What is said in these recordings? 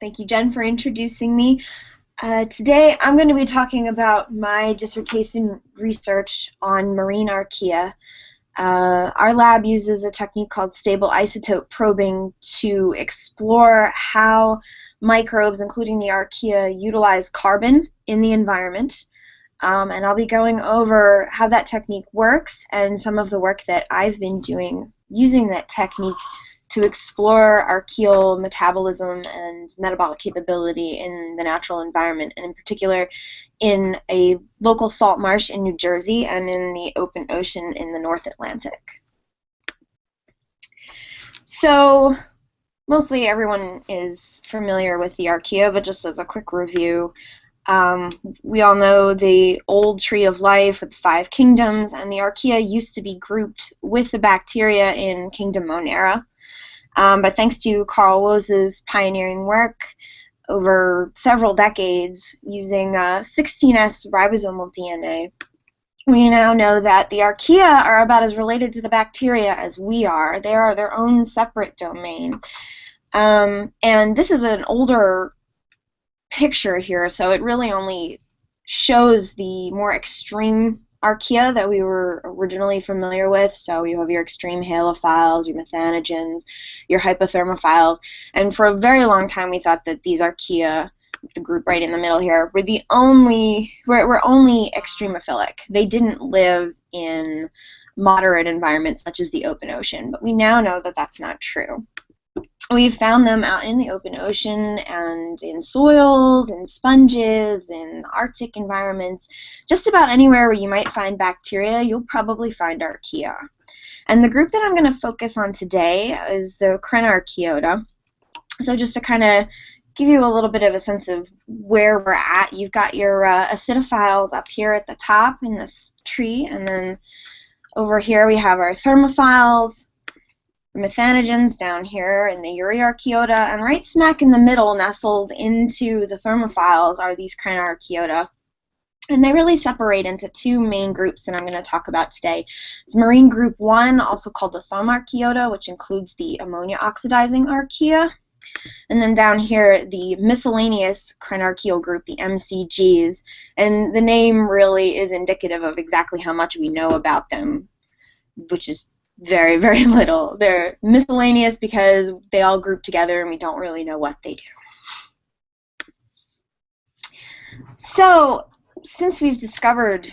Thank you, Jen, for introducing me. Today I'm going to be talking about my dissertation research on marine archaea. Our lab uses a technique called stable isotope probing to explore how microbes, including the archaea, utilize carbon in the environment. And I'll be going over how that technique works and some of the work that I've been doing using that technique to explore archaeal metabolism and metabolic capability in the natural environment, and in particular in a local salt marsh in New Jersey and in the open ocean in the North Atlantic. So mostly everyone is familiar with the archaea, but just as a quick review, we all know the old tree of life with the 5 kingdoms, and the archaea used to be grouped with the bacteria in kingdom Monera. But thanks to Carl Woese's pioneering work over several decades using 16S ribosomal DNA, we now know that the archaea are about as related to the bacteria as we are. They are their own separate domain. And this is an older picture here, so it really only shows the more extreme archaea that we were originally familiar with. So you have your extreme halophiles, your methanogens, your hypothermophiles, and for a very long time we thought that these archaea, the group right in the middle here, were only extremophilic. They didn't live in moderate environments such as the open ocean, but we now know that that's not true. We've found them out in the open ocean and in soils, in sponges, in Arctic environments. Just about anywhere where you might find bacteria, you'll probably find archaea. And the group that I'm going to focus on today is the crenarchaeota. So just to kind of give you a little bit of a sense of where we're at, you've got your acidophiles up here at the top in this tree, and then over here we have our thermophiles, methanogens down here in the Euryarchaeota, and right smack in the middle, nestled into the thermophiles, are these crenarchaeota. And they really separate into 2 main groups that I'm going to talk about today. It's marine group 1, also called the thaumarchaeota, which includes the ammonia oxidizing archaea. And then down here, the miscellaneous crenarchaeal group, the MCGs. And the name really is indicative of exactly how much we know about them, which is very, very little. They're miscellaneous because they all group together and we don't really know what they do. So, since we've discovered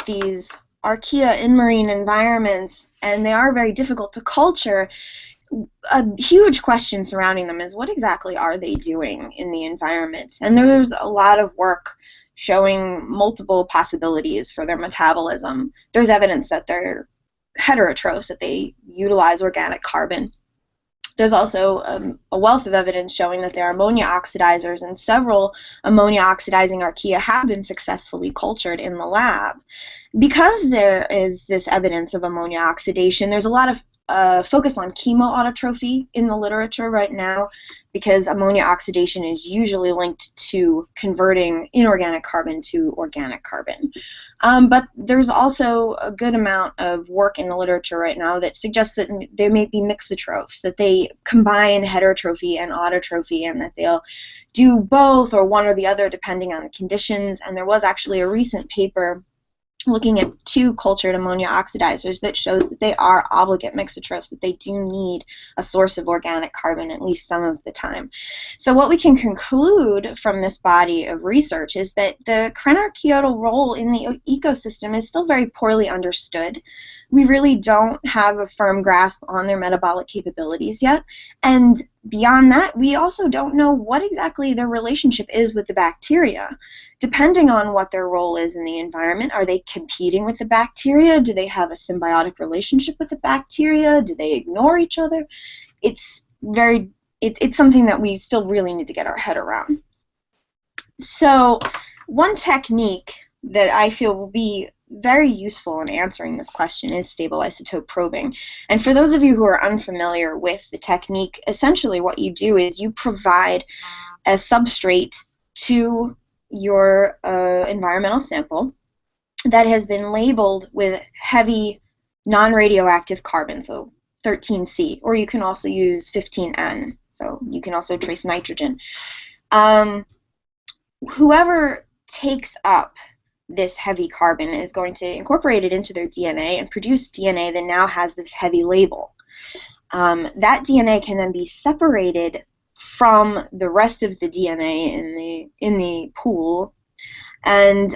these archaea in marine environments, and they are very difficult to culture, a huge question surrounding them is what exactly are they doing in the environment? And there's a lot of work showing multiple possibilities for their metabolism. There's evidence that they're heterotrophs, that they utilize organic carbon. There's also a wealth of evidence showing that they're ammonia oxidizers, and several ammonia oxidizing archaea have been successfully cultured in the lab. Because there is this evidence of ammonia oxidation, there's a lot of focus on chemoautotrophy in the literature right now, because ammonia oxidation is usually linked to converting inorganic carbon to organic carbon. But there's also a good amount of work in the literature right now that suggests that there may be mixotrophs, that they combine heterotrophy and autotrophy, and that they'll do both or one or the other depending on the conditions. And there was actually a recent paper looking at 2 cultured ammonia oxidizers that shows that they are obligate mixotrophs, that they do need a source of organic carbon at least some of the time. So what we can conclude from this body of research is that the crenarchaeotal role in the ecosystem is still very poorly understood. We really don't have a firm grasp on their metabolic capabilities yet, and beyond that, we also don't know what exactly their relationship is with the bacteria. Depending on what their role is in the environment, are they competing with the bacteria? Do they have a symbiotic relationship with the bacteria? Do they ignore each other? It's something that we still really need to get our head around. So one technique that I feel will be very useful in answering this question is stable isotope probing. And for those of you who are unfamiliar with the technique, essentially what you do is you provide a substrate to your environmental sample that has been labeled with heavy non-radioactive carbon, so 13C, or you can also use 15N. So you can also trace nitrogen. Whoever takes up this heavy carbon is going to incorporate it into their DNA and produce DNA that now has this heavy label. That DNA can then be separated from the rest of the DNA in the pool, and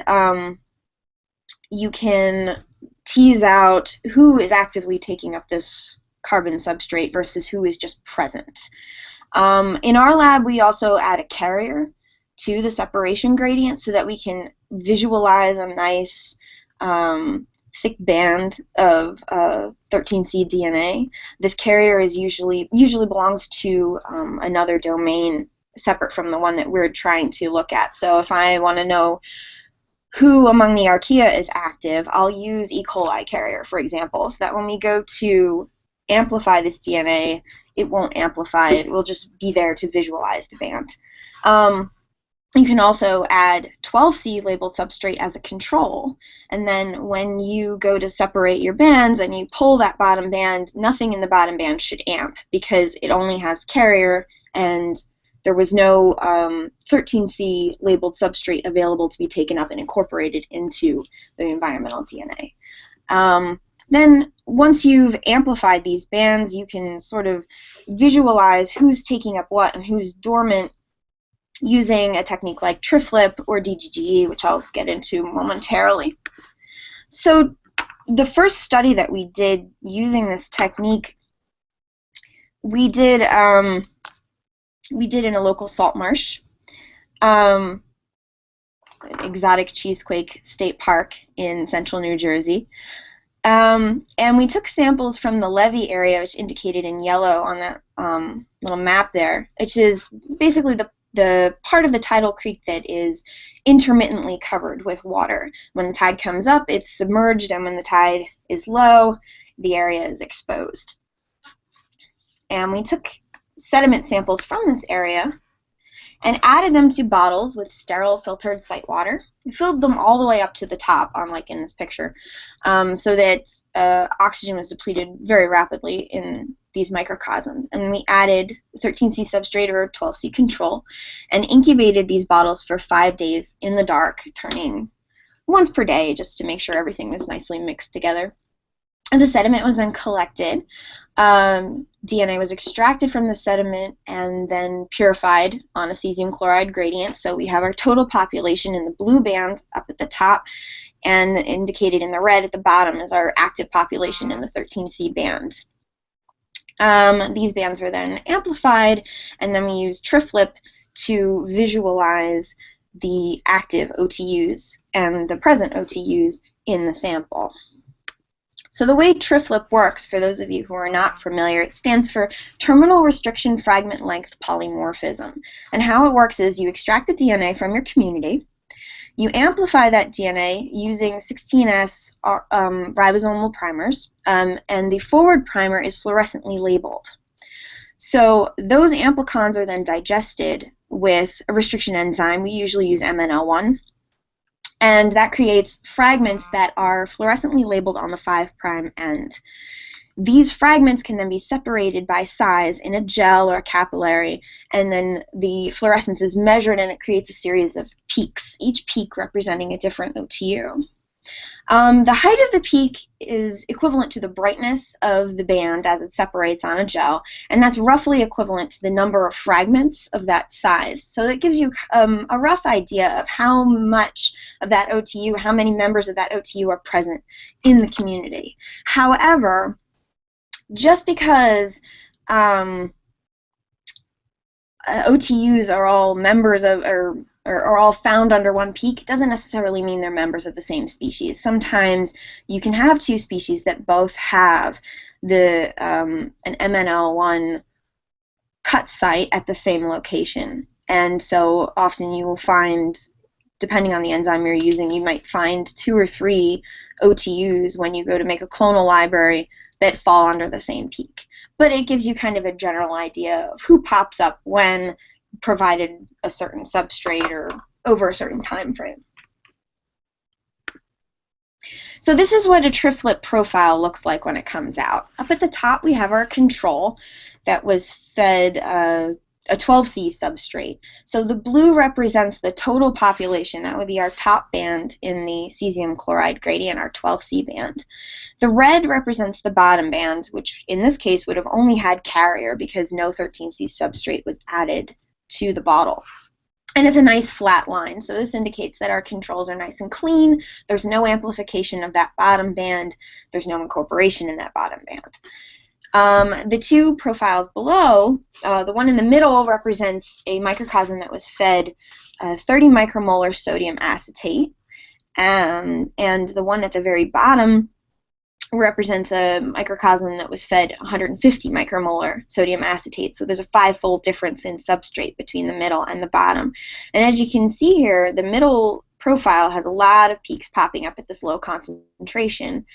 you can tease out who is actively taking up this carbon substrate versus who is just present. In our lab, we also add a carrier to the separation gradient so that we can visualize a nice thick band of 13C DNA. This carrier is usually belongs to another domain separate from the one that we're trying to look at. So if I want to know who among the archaea is active, I'll use E. coli carrier, for example, so that when we go to amplify this DNA, it won't amplify it. It will just be there to visualize the band. You can also add 12C labeled substrate as a control, and then when you go to separate your bands and you pull that bottom band, nothing in the bottom band should amp because it only has carrier and there was no 13C labeled substrate available to be taken up and incorporated into the environmental DNA. Then once you've amplified these bands, you can sort of visualize who's taking up what and who's dormant using a technique like TRIFLIP or DGGE, which I'll get into momentarily. So the first study that we did using this technique, we did in a local salt marsh, exotic cheesequake state park in central New Jersey. And we took samples from the levee area, which indicated in yellow on that little map there, which is basically the part of the tidal creek that is intermittently covered with water. When the tide comes up, it's submerged, and when the tide is low, the area is exposed. And we took sediment samples from this area and added them to bottles with sterile filtered site water. We filled them all the way up to the top, unlike in this picture, so that oxygen was depleted very rapidly in these microcosms. And we added 13C substrate or 12C control and incubated these bottles for 5 days in the dark, turning once per day just to make sure everything was nicely mixed together. And the sediment was then collected. DNA was extracted from the sediment and then purified on a cesium chloride gradient. So we have our total population in the blue band up at the top, and indicated in the red at the bottom is our active population in the 13C band. These bands were then amplified, and then we used TRIFLIP to visualize the active OTUs and the present OTUs in the sample. So the way TRIFLIP works, for those of you who are not familiar, it stands for Terminal Restriction Fragment Length Polymorphism. And how it works is you extract the DNA from your community, you amplify that DNA using 16S ribosomal primers, and the forward primer is fluorescently labeled. So those amplicons are then digested with a restriction enzyme. We usually use MNL1. And that creates fragments that are fluorescently labeled on the 5' end. These fragments can then be separated by size in a gel or a capillary, and then the fluorescence is measured and it creates a series of peaks, each peak representing a different OTU. The height of the peak is equivalent to the brightness of the band as it separates on a gel, and that's roughly equivalent to the number of fragments of that size. So that gives you a rough idea of how much of that OTU, how many members of that OTU are present in the community. However, just because OTUs are all members of, or are all found under one peak, doesn't necessarily mean they're members of the same species. Sometimes you can have two species that both have the an MNL1 cut site at the same location. And so often you will find, depending on the enzyme you're using, you might find 2 or 3 OTUs when you go to make a clonal library that fall under the same peak. But it gives you kind of a general idea of who pops up when, provided a certain substrate or over a certain time frame. So this is what a TRIFLIP profile looks like when it comes out. Up at the top we have our control. that was fed a 12C substrate. So the blue represents the total population. That would be our top band in the cesium chloride gradient, our 12C band. The red represents the bottom band, which in this case would have only had carrier because no 13C substrate was added to the bottle. And it's a nice flat line, so this indicates that our controls are nice and clean. There's no amplification of that bottom band. There's no incorporation in that bottom band. The two profiles below, the one in the middle represents a microcosm that was fed 30 micromolar sodium acetate, and the one at the very bottom represents a microcosm that was fed 150 micromolar sodium acetate. So there's a 5-fold difference in substrate between the middle and the bottom. And as you can see here, the middle profile has a lot of peaks popping up at this low concentration.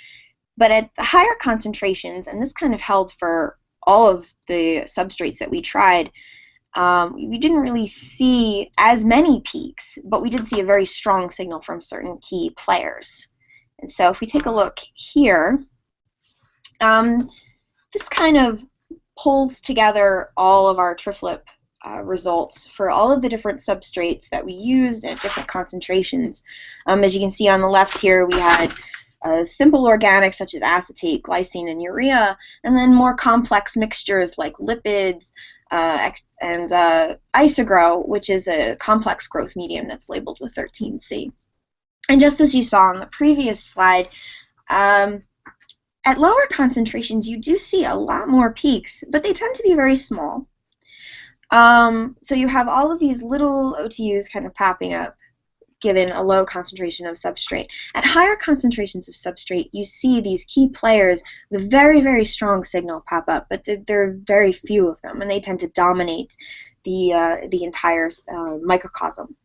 But at the higher concentrations, and this kind of held for all of the substrates that we tried, we didn't really see as many peaks, but we did see a very strong signal from certain key players. And so if we take a look here, this kind of pulls together all of our triflip results for all of the different substrates that we used at different concentrations. As you can see on the left here, we had simple organics such as acetate, glycine, and urea, and then more complex mixtures like lipids and isogrow, which is a complex growth medium that's labeled with 13C. And just as you saw on the previous slide, at lower concentrations you do see a lot more peaks, but they tend to be very small. So you have all of these little OTUs kind of popping up given a low concentration of substrate. At higher concentrations of substrate, you see these key players with a very, very strong signal pop up, but there are very few of them, and they tend to dominate the entire microcosm.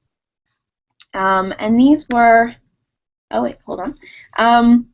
And these were, oh wait, hold on.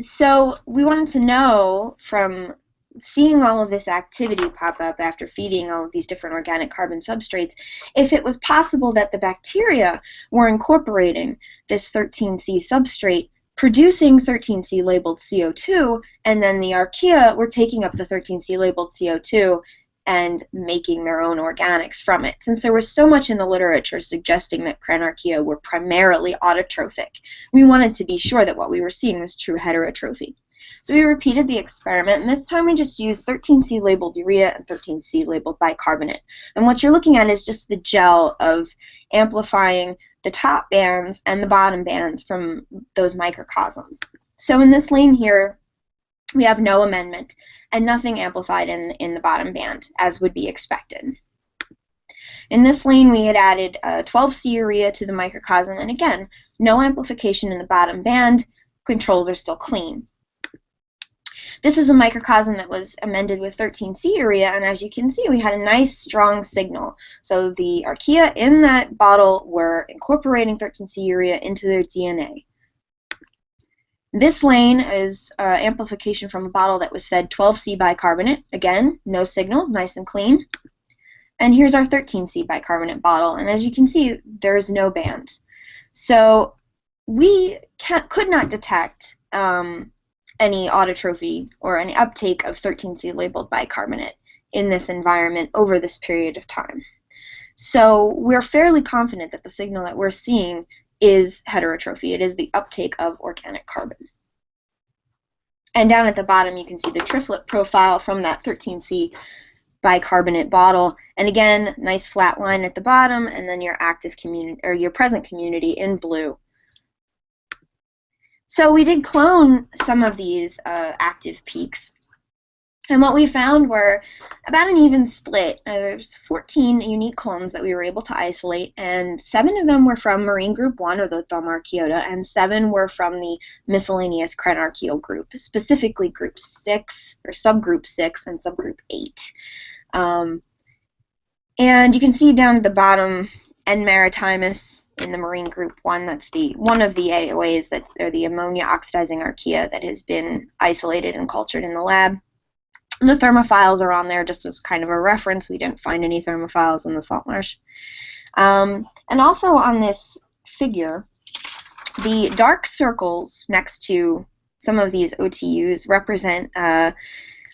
So we wanted to know, from seeing all of this activity pop up after feeding all of these different organic carbon substrates, if it was possible that the bacteria were incorporating this 13C substrate, producing 13C labeled CO2, and then the archaea were taking up the 13C labeled CO2 and making their own organics from it. Since there was so much in the literature suggesting that crenarchaea were primarily autotrophic, we wanted to be sure that what we were seeing was true heterotrophy. So we repeated the experiment, and this time we just used 13C labeled urea and 13C labeled bicarbonate. And what you're looking at is just the gel of amplifying the top bands and the bottom bands from those microcosms. So in this lane here, we have no amendment and nothing amplified in the bottom band, as would be expected. In this lane, we had added 12C urea to the microcosm, and again, no amplification in the bottom band. Controls are still clean. This is a microcosm that was amended with 13C urea, and as you can see, we had a nice strong signal. So the archaea in that bottle were incorporating 13C urea into their DNA. This lane is amplification from a bottle that was fed 12C bicarbonate. Again, no signal, nice and clean. And here's our 13C bicarbonate bottle, and as you can see, there's no band. So we could not detect any autotrophy or any uptake of 13C labeled bicarbonate in this environment over this period of time. So we're fairly confident that the signal that we're seeing is heterotrophy. It is the uptake of organic carbon. And down at the bottom you can see the triflet profile from that 13C bicarbonate bottle, and again, nice flat line at the bottom, and then your active community, or your present community, in blue. So we did clone some of these active peaks, and what we found were about an even split. There's 14 unique clones that we were able to isolate, and 7 of them were from marine group 1, or the Thaumarchaeota, and 7 were from the miscellaneous crenarchaeal group, specifically group 6, or subgroup 6, and subgroup 8. And you can see down at the bottom, N. maritimus in the marine group 1, that's one of the AOAs, that are the ammonia oxidizing archaea that has been isolated and cultured in the lab. The thermophiles are on there just as kind of a reference. We didn't find any thermophiles in the salt marsh. And also on this figure, the dark circles next to some of these OTUs represent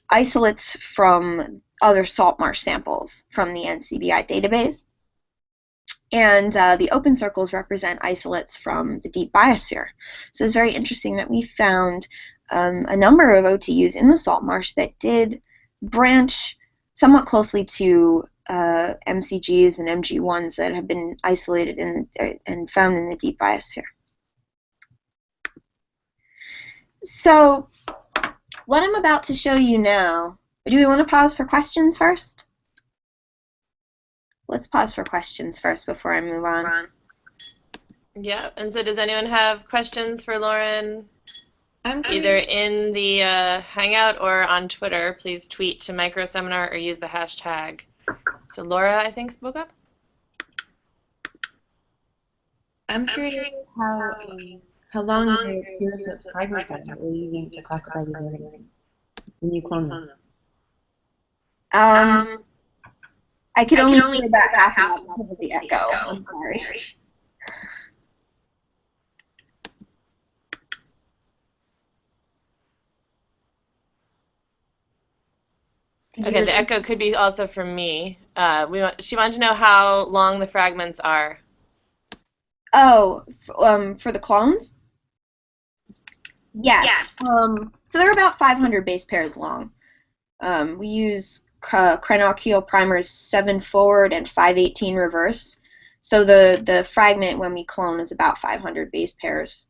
isolates from other salt marsh samples from the NCBI database. And the open circles represent isolates from the deep biosphere. So it's very interesting that we found a number of OTUs in the salt marsh that did branch somewhat closely to MCGs and MG1s that have been isolated and found in the deep biosphere. So what I'm about to show you now, do we want to pause for questions first? Let's pause for questions first before I move on. Yeah, and so does anyone have questions for Lauren? Either in the Hangout or on Twitter, please tweet to microseminar or use the hashtag. So Laura, I think, spoke up. I'm curious how long the tiers of fragments are that we're using to classify these organisms when you clone them. I could only hear about half of that because of the echo. I'm sorry. Okay, the echo could be also from me. She wanted to know how long the fragments are. Oh, for the clones? Yes. So they're about 500 base pairs long. We use crenarchaeal primers 7 forward and 518 reverse. So the fragment when we clone is about 500 base pairs.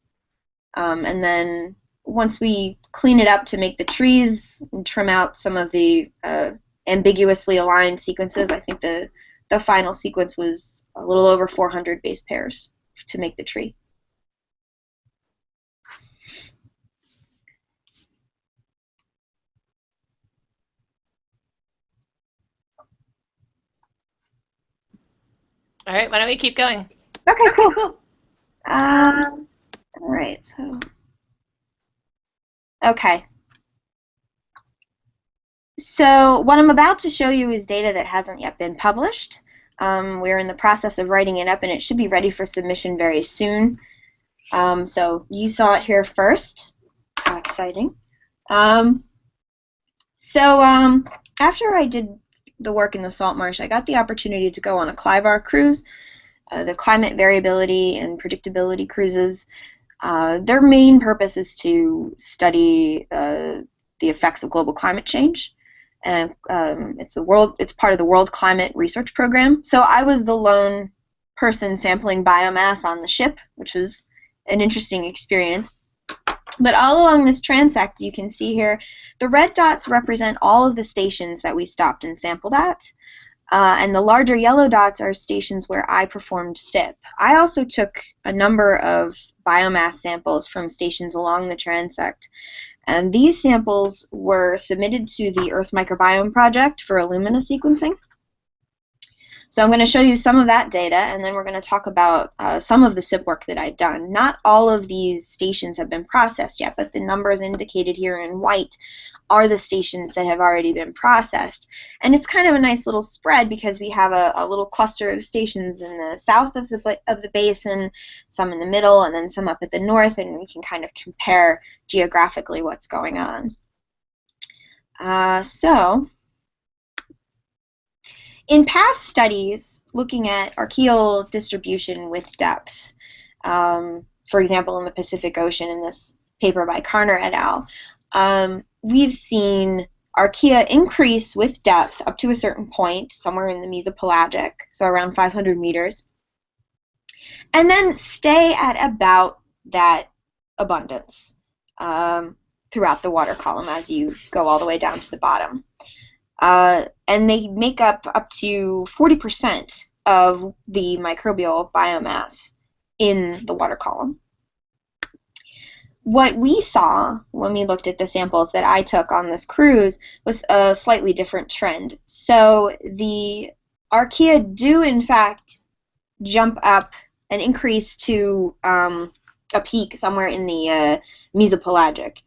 And then once we clean it up to make the trees and trim out some of the ambiguously aligned sequences, I think the final sequence was a little over 400 base pairs to make the tree. All right, why don't we keep going? Okay, cool. All right, so okay. So what I'm about to show you is data that hasn't yet been published. We're in the process of writing it up, and it should be ready for submission very soon. So you saw it here first. How exciting. After I did the work in the salt marsh, I got the opportunity to go on a Clivar cruise, the climate variability and predictability cruises. Their main purpose is to study the effects of global climate change. And it's part of the World Climate Research Program. So I was the lone person sampling biomass on the ship, which was an interesting experience. But all along this transect, you can see here, the red dots represent all of the stations that we stopped and sampled at. And the larger yellow dots are stations where I performed SIP. I also took a number of biomass samples from stations along the transect. And these samples were submitted to the Earth Microbiome Project for Illumina sequencing. So I'm going to show you some of that data, and then we're going to talk about some of the SIP work that I've done. Not all of these stations have been processed yet, but the numbers indicated here in white are the stations that have already been processed. And it's kind of a nice little spread because we have a little cluster of stations in the south of the basin, some in the middle, and then some up at the north, and we can kind of compare geographically what's going on. In past studies looking at archaeal distribution with depth, for example in the Pacific Ocean in this paper by Karner et al., we've seen archaea increase with depth up to a certain point, somewhere in the mesopelagic, so around 500 meters, and then stay at about that abundance throughout the water column as you go all the way down to the bottom. And they make up to 40% of the microbial biomass in the water column. What we saw when we looked at the samples that I took on this cruise was a slightly different trend. So the archaea do in fact jump up and increase to a peak somewhere in the mesopelagic.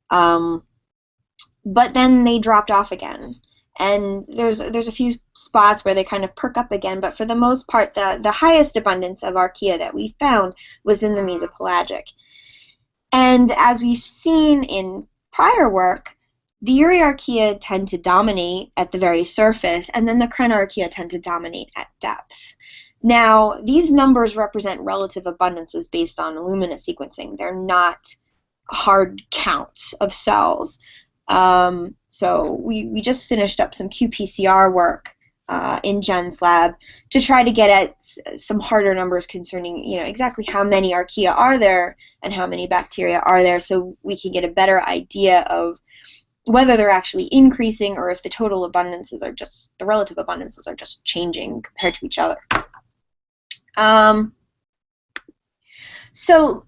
But then they dropped off again. And there's a few spots where they kind of perk up again, but for the most part, the highest abundance of archaea that we found was in the mesopelagic. And as we've seen in prior work, the Euryarchaea tend to dominate at the very surface, and then the crenarchaea tend to dominate at depth. Now, these numbers represent relative abundances based on Illumina sequencing. They're not hard counts of cells. So we just finished up some qPCR work in Jen's lab to try to get at some harder numbers concerning, exactly how many archaea are there and how many bacteria are there, so we can get a better idea of whether they're actually increasing or if the total abundances are just, the relative abundances are just changing compared to each other. So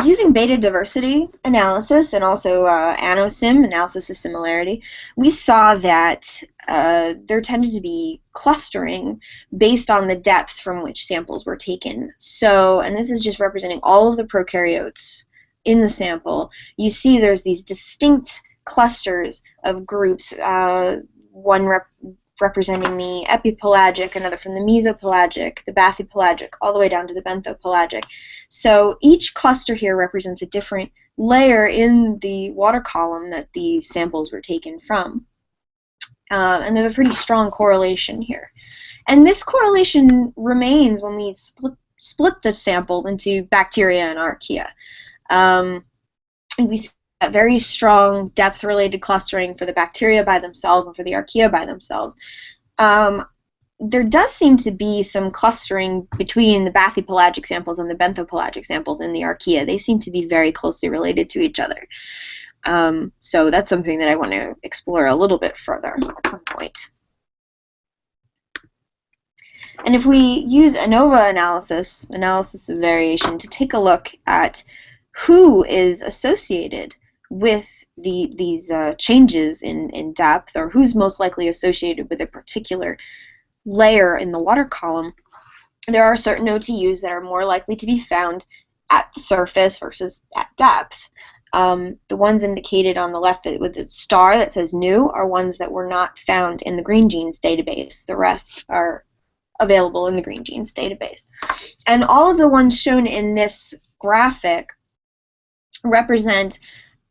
using beta diversity analysis and also ANOSIM, analysis of similarity, we saw that there tended to be clustering based on the depth from which samples were taken. So, and this is just representing all of the prokaryotes in the sample. You see there's these distinct clusters of groups, one representing the epipelagic, another from the mesopelagic, the bathypelagic, all the way down to the benthopelagic. So each cluster here represents a different layer in the water column that these samples were taken from. And there's a pretty strong correlation here. And this correlation remains when we split the sample into bacteria and archaea. We see a very strong depth-related clustering for the bacteria by themselves and for the archaea by themselves. There does seem to be some clustering between the bathypelagic samples and the benthopelagic samples in the archaea. They seem to be very closely related to each other. So that's something that I want to explore a little bit further at some point. And if we use ANOVA analysis of variation, to take a look at who is associated with these changes in depth, or who's most likely associated with a particular layer in the water column, there are certain OTUs that are more likely to be found at the surface versus at depth. The ones indicated on the left with the star that says new are ones that were not found in the Green Genes database. The rest are available in the Green Genes database. And all of the ones shown in this graphic represent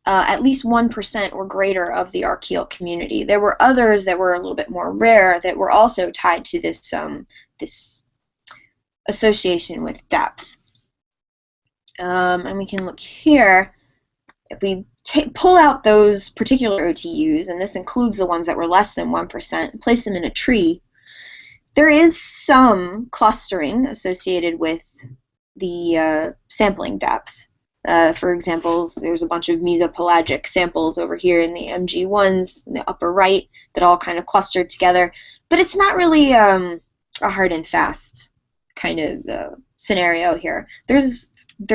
at least 1% or greater of the archaeal community. There were others that were a little bit more rare that were also tied to this, this association with depth. And we can look here. If we pull out those particular OTUs, and this includes the ones that were less than 1%, and place them in a tree, there is some clustering associated with the sampling depth. For example, there's a bunch of mesopelagic samples over here in the MG1s in the upper right that all kind of clustered together, but it's not really a hard and fast kind of scenario here. There's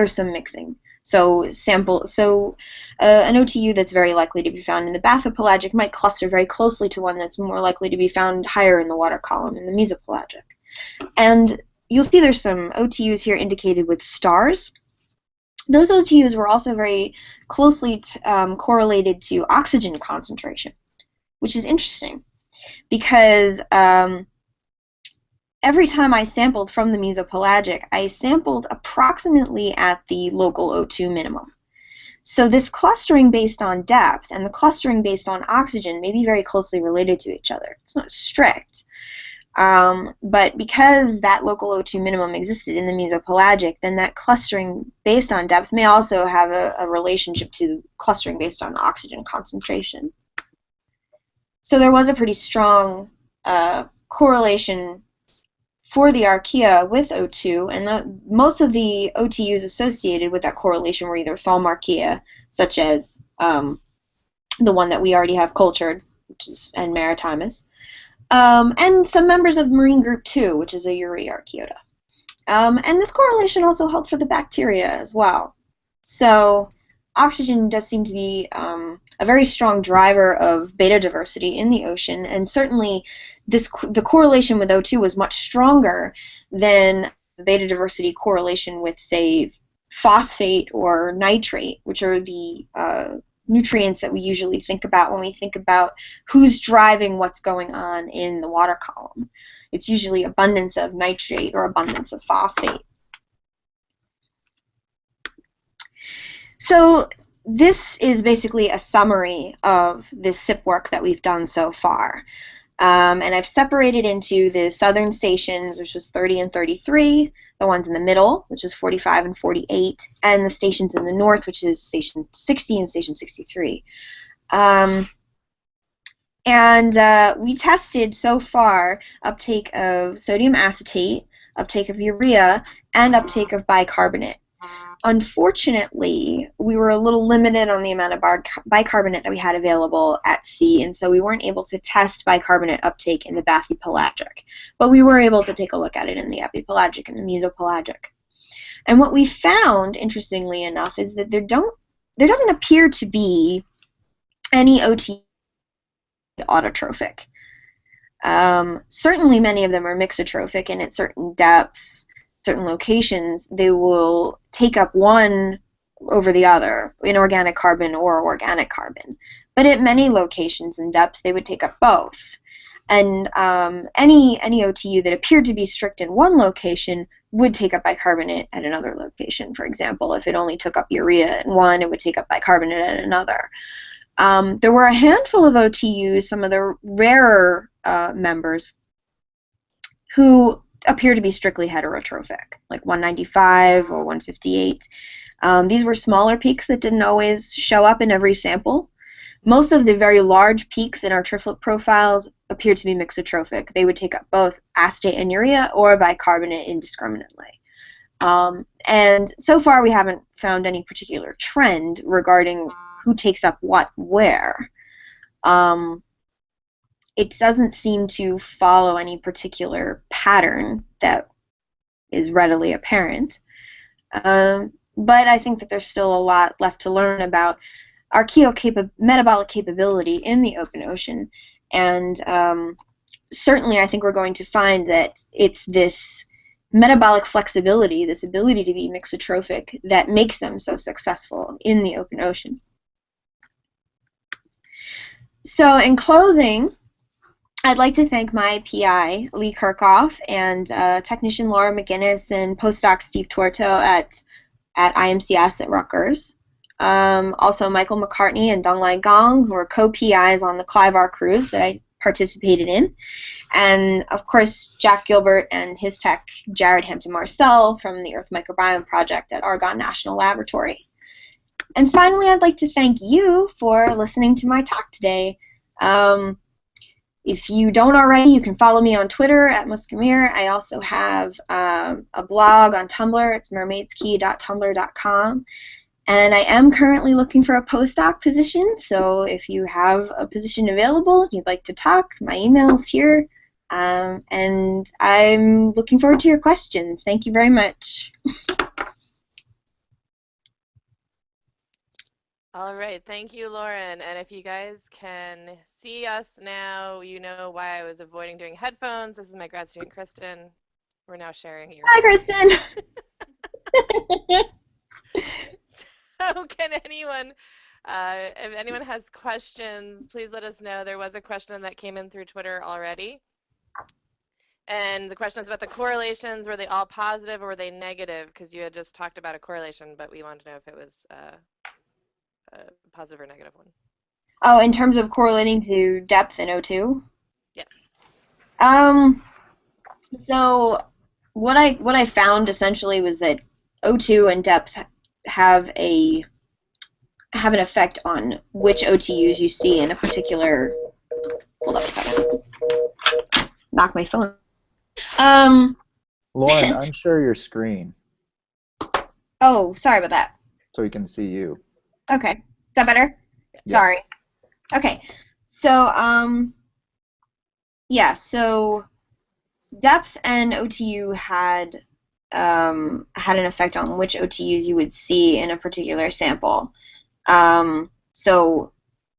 some mixing. So an OTU that's very likely to be found in the bathypelagic might cluster very closely to one that's more likely to be found higher in the water column in the mesopelagic. And you'll see there's some OTUs here indicated with stars. Those OTUs were also very closely correlated to oxygen concentration, which is interesting because every time I sampled from the mesopelagic, I sampled approximately at the local O2 minimum. So this clustering based on depth and the clustering based on oxygen may be very closely related to each other. It's not strict. But because that local O2 minimum existed in the mesopelagic, then that clustering based on depth may also have a relationship to clustering based on oxygen concentration. So there was a pretty strong correlation for the archaea with O2, and most of the OTUs associated with that correlation were either thaumarchaea, such as the one that we already have cultured, and maritimus, and some members of marine group 2, which is a Euryarchaeota. And this correlation also held for the bacteria as well. So oxygen does seem to be a very strong driver of beta diversity in the ocean, and certainly the correlation with O2 was much stronger than the beta diversity correlation with, say, phosphate or nitrate, which are the nutrients that we usually think about when we think about who's driving what's going on in the water column. It's usually abundance of nitrate or abundance of phosphate. So this is basically a summary of the SIP work that we've done so far. And I've separated into the southern stations, which is 30 and 33, the ones in the middle, which is 45 and 48, and the stations in the north, which is station 60 and station 63. We tested so far uptake of sodium acetate, uptake of urea, and uptake of bicarbonate. Unfortunately, we were a little limited on the amount of bicarbonate that we had available at sea, and so we weren't able to test bicarbonate uptake in the bathypelagic. But we were able to take a look at it in the epipelagic and the mesopelagic. And what we found, interestingly enough, is that there doesn't appear to be any OT autotrophic. Certainly many of them are mixotrophic, and at certain depths, certain locations, they will take up one over the other, inorganic carbon or organic carbon. But at many locations and depths, they would take up both. And any OTU that appeared to be strict in one location would take up bicarbonate at another location. For example, if it only took up urea in one, it would take up bicarbonate at another. There were a handful of OTUs, some of the rarer members, who appear to be strictly heterotrophic, like 195 or 158. These were smaller peaks that didn't always show up in every sample. Most of the very large peaks in our triplet profiles appear to be mixotrophic. They would take up both acetate and urea or bicarbonate indiscriminately. And so far we haven't found any particular trend regarding who takes up what where. It doesn't seem to follow any particular pattern that is readily apparent. But I think that there's still a lot left to learn about archaeal metabolic capability in the open ocean. And certainly I think we're going to find that it's this metabolic flexibility, this ability to be mixotrophic, that makes them so successful in the open ocean. So in closing, I'd like to thank my PI, Lee Kirchhoff, and technician Laura McGinnis and postdoc Steve Torto at IMCS at Rutgers. Also Michael McCartney and Donglai Gong, who are co-PIs on the Clivar cruise that I participated in. And of course, Jack Gilbert and his tech, Jared Hampton Marcel, from the Earth Microbiome Project at Argonne National Laboratory. And finally, I'd like to thank you for listening to my talk today. If you don't already, you can follow me on Twitter at Muskamir. I also have a blog on Tumblr. It's mermaidskey.tumblr.com. And I am currently looking for a postdoc position, so if you have a position available, you'd like to talk, my email is here. And I'm looking forward to your questions. Thank you very much. All right, thank you, Lauren. And if you guys can see us now, you know why I was avoiding doing headphones. This is my grad student, Kristen. We're now sharing your. Hi, Kristen. So can anyone, if anyone has questions, please let us know. There was a question that came in through Twitter already. And the question is about the correlations. Were they all positive or were they negative? Because you had just talked about a correlation, but we wanted to know if it was a positive or negative one. Oh, in terms of correlating to depth in O2? Yes. So what I found essentially was that O2 and depth have an effect on which OTUs you see in a particular. Hold up a second. Knock my phone. Lauren, unshare your screen Oh, sorry about that. so we can see you. Okay. Is that better? Yes. Sorry. Okay. So, yeah, so depth and OTU had an effect on which OTUs you would see in a particular sample. So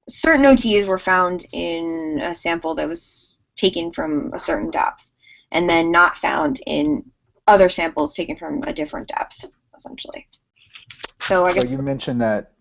certain OTUs were found in a sample that was taken from a certain depth, and then not found in other samples taken from a different depth, essentially. So I guess you mentioned that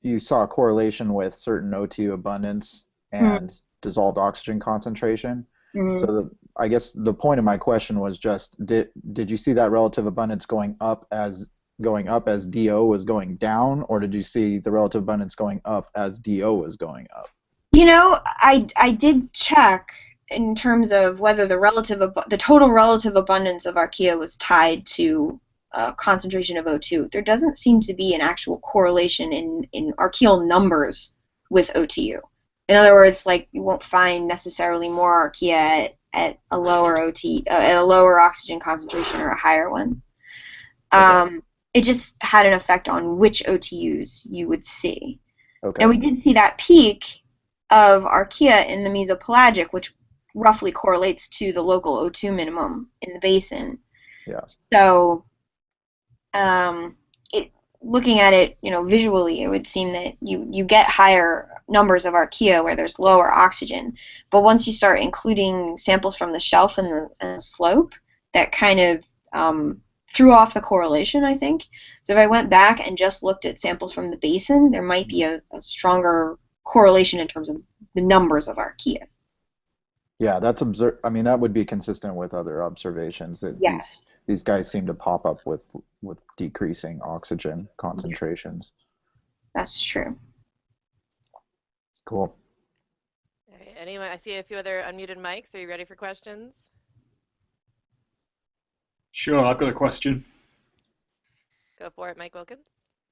you saw a correlation with certain O2 abundance and dissolved oxygen concentration. So I guess the point of my question was just, did you see that relative abundance going up as going up as DO was going down, or did you see the relative abundance going up as DO was going up? I did check in terms of whether the total relative abundance of Archaea was tied to concentration of O2. There doesn't seem to be an actual correlation in Archaeal numbers with OTU. In other words, like you won't find necessarily more Archaea at a lower at a lower oxygen concentration or a higher one. Okay. It just had an effect on which OTUs you would see. Okay. And we did see that peak of Archaea in the mesopelagic, which roughly correlates to the local O2 minimum in the basin. Yeah. So, looking at it, visually, it would seem that you get higher numbers of Archaea where there's lower oxygen. But once you start including samples from the shelf and the slope, that kind of threw off the correlation, I think. So if I went back and just looked at samples from the basin, there might be a stronger correlation in terms of the numbers of Archaea. Yeah, I mean, that would be consistent with other observations. That Yes. These guys seem to pop up with decreasing oxygen concentrations. That's true. Cool. All right, anyone? I see a few other unmuted mics. Are you ready for questions? Sure, I've got a question. Go for it, Mike Wilkins.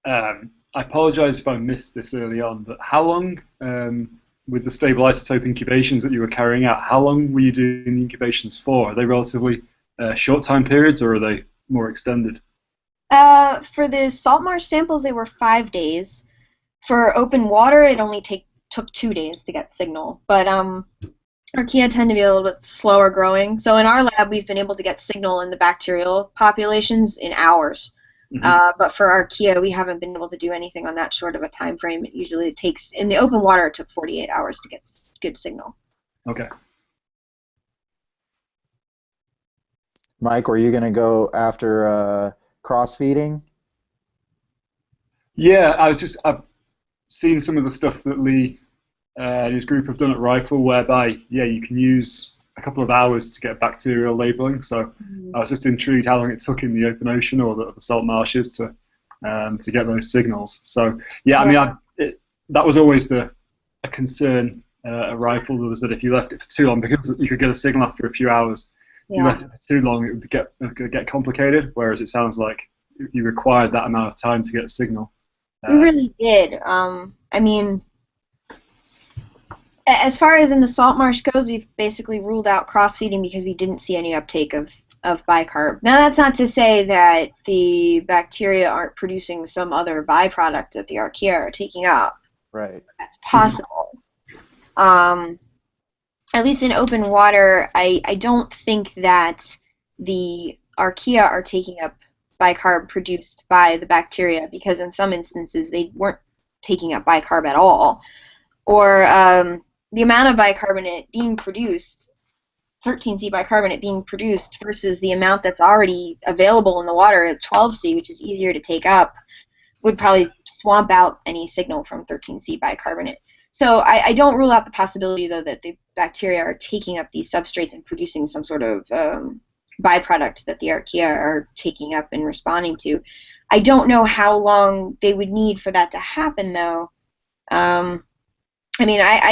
I apologize if I missed this early on, but how long, with the stable isotope incubations that you were carrying out, how long were you doing the incubations for? Are they relatively short time periods, or are they more extended? For the salt marsh samples, they were 5 days. For open water, it only took 2 days to get signal. But Archaea tend to be a little bit slower growing. So in our lab, we've been able to get signal in the bacterial populations in hours. But for Archaea, we haven't been able to do anything on that short of a time frame. It usually takes, in the open water, it took 48 hours to get good signal. Okay. Mike, were you going to go after cross-feeding? Yeah, I've seen some of the stuff that Lee and his group have done at Rifle, whereby, yeah, you can use a couple of hours to get bacterial labeling. So I was just intrigued how long it took in the open ocean or the salt marshes to get those signals. So yeah, I mean, that was always a concern at Rifle, was that if you left it for too long, because you could get a signal after a few hours, if you left it for too long, it would get complicated. Whereas it sounds like you required that amount of time to get a signal. We really did. I mean, as far as in the salt marsh goes, we've basically ruled out cross-feeding because we didn't see any uptake of bicarb. Now, that's not to say that the bacteria aren't producing some other byproduct that the Archaea are taking up. Right. That's possible. At least in open water, I don't think that the Archaea are taking up bicarb produced by the bacteria, because in some instances they weren't taking up bicarb at all. Or the amount of bicarbonate being produced, 13C bicarbonate being produced, versus the amount that's already available in the water at 12C, which is easier to take up, would probably swamp out any signal from 13C bicarbonate. So I don't rule out the possibility, though, that the bacteria are taking up these substrates and producing some sort of byproduct that the Archaea are taking up and responding to. I don't know how long they would need for that to happen, though. I mean, I